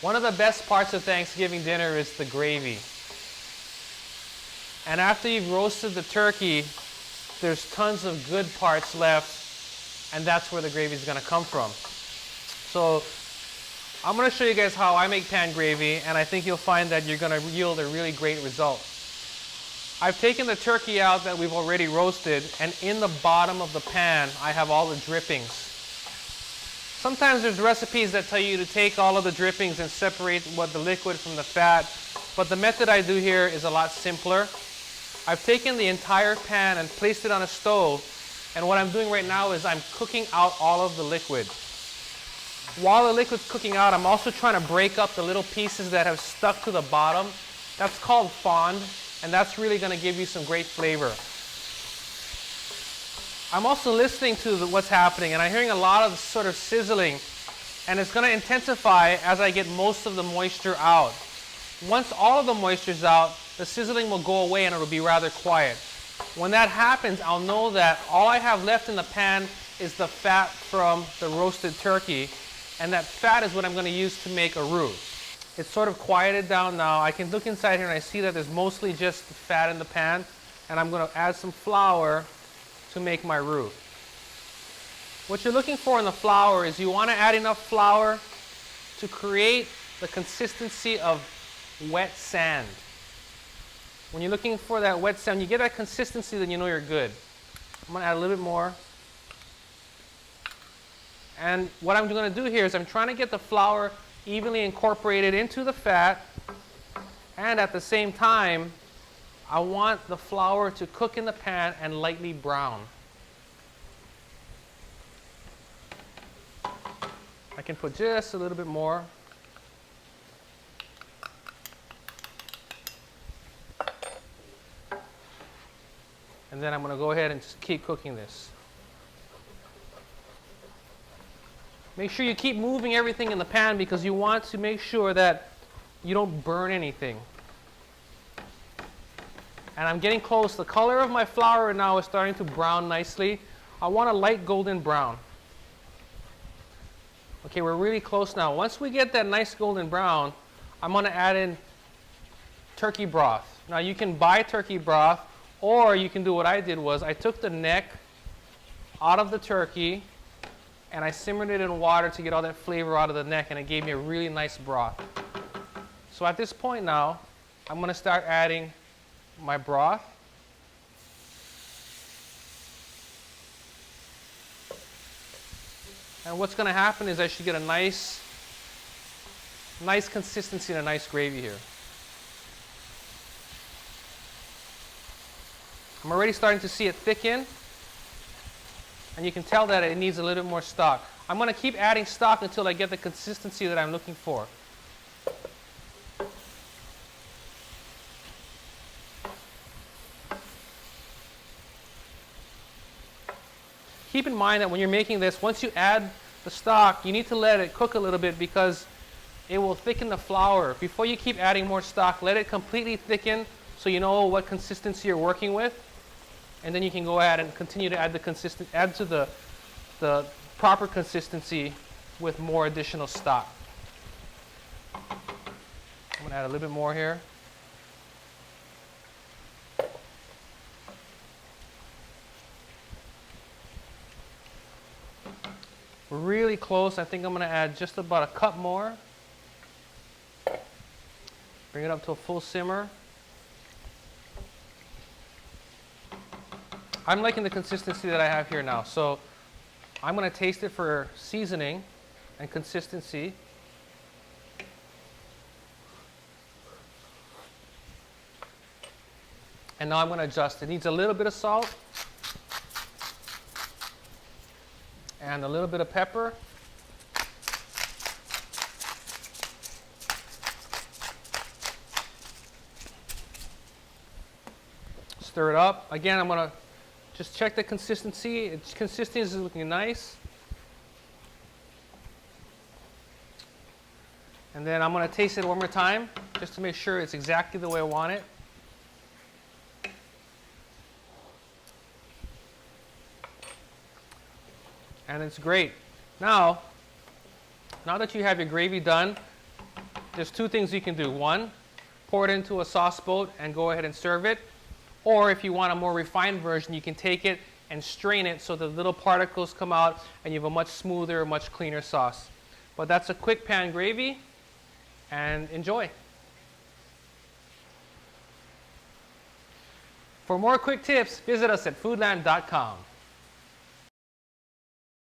One of the best parts of Thanksgiving dinner is the gravy. And after you've roasted the turkey, there's tons of good parts left, and that's where the gravy is going to come from. So I'm going to show you guys how I make pan gravy, and I think you'll find that you're going to yield a really great result. I've taken the turkey out that we've already roasted, and in the bottom of the pan, I have all the drippings. Sometimes there's recipes that tell you to take all of the drippings and separate the liquid from the fat, but the method I do here is a lot simpler. I've taken the entire pan and placed it on a stove, and what I'm doing right now is I'm cooking out all of the liquid. While the liquid's cooking out, I'm also trying to break up the little pieces that have stuck to the bottom. That's called fond, and that's really going to give you some great flavor. I'm also listening to what's happening, and I'm hearing a lot of sort of sizzling, and it's going to intensify as I get most of the moisture out. Once all of the moisture's out, the sizzling will go away and it'll be rather quiet. When that happens, I'll know that all I have left in the pan is the fat from the roasted turkey, and that fat is what I'm going to use to make a roux. It's sort of quieted down now. I can look inside here and I see that there's mostly just fat in the pan, and I'm going to add some flour to make my roux. What you're looking for in the flour is you want to add enough flour to create the consistency of wet sand. When you're looking for that wet sand, you get that consistency, then you know you're good. I'm going to add a little bit more. And what I'm going to do here is I'm trying to get the flour evenly incorporated into the fat, and at the same time, I want the flour to cook in the pan and lightly brown. I can put just a little bit more. And then I'm going to go ahead and just keep cooking this. Make sure you keep moving everything in the pan because you want to make sure that you don't burn anything. And I'm getting close. The color of my flour now is starting to brown nicely. I want a light golden brown. Okay, we're really close now. Once we get that nice golden brown, I'm going to add in turkey broth. Now you can buy turkey broth, or you can do what I did was I took the neck out of the turkey and I simmered it in water to get all that flavor out of the neck, and it gave me a really nice broth. So at this point now, I'm going to start adding my broth. And what's going to happen is I should get a nice consistency and a nice gravy here. I'm already starting to see it thicken, and you can tell that it needs a little bit more stock. I'm going to keep adding stock until I get the consistency that I'm looking for. Keep in mind that when you're making this, once you add the stock, you need to let it cook a little bit because it will thicken the flour. Before you keep adding more stock, let it completely thicken so you know what consistency you're working with. And then you can go ahead and continue to add to the proper consistency with more additional stock. I'm going to add a little bit more here. We're really close. I think I'm going to add just about a cup more. Bring it up to a full simmer. I'm liking the consistency that I have here now, so I'm going to taste it for seasoning and consistency. And now I'm going to adjust. It needs a little bit of salt and a little bit of pepper. Stir it up. Again, I'm going to just check the consistency. Its consistency is looking nice. And then I'm going to taste it one more time just to make sure it's exactly the way I want it. And it's great. Now that you have your gravy done, there's two things you can do. One, pour it into a sauce boat and go ahead and serve it. Or if you want a more refined version, you can take it and strain it so the little particles come out and you have a much smoother, much cleaner sauce. But that's a quick pan gravy, and enjoy. For more quick tips, visit us at foodland.com.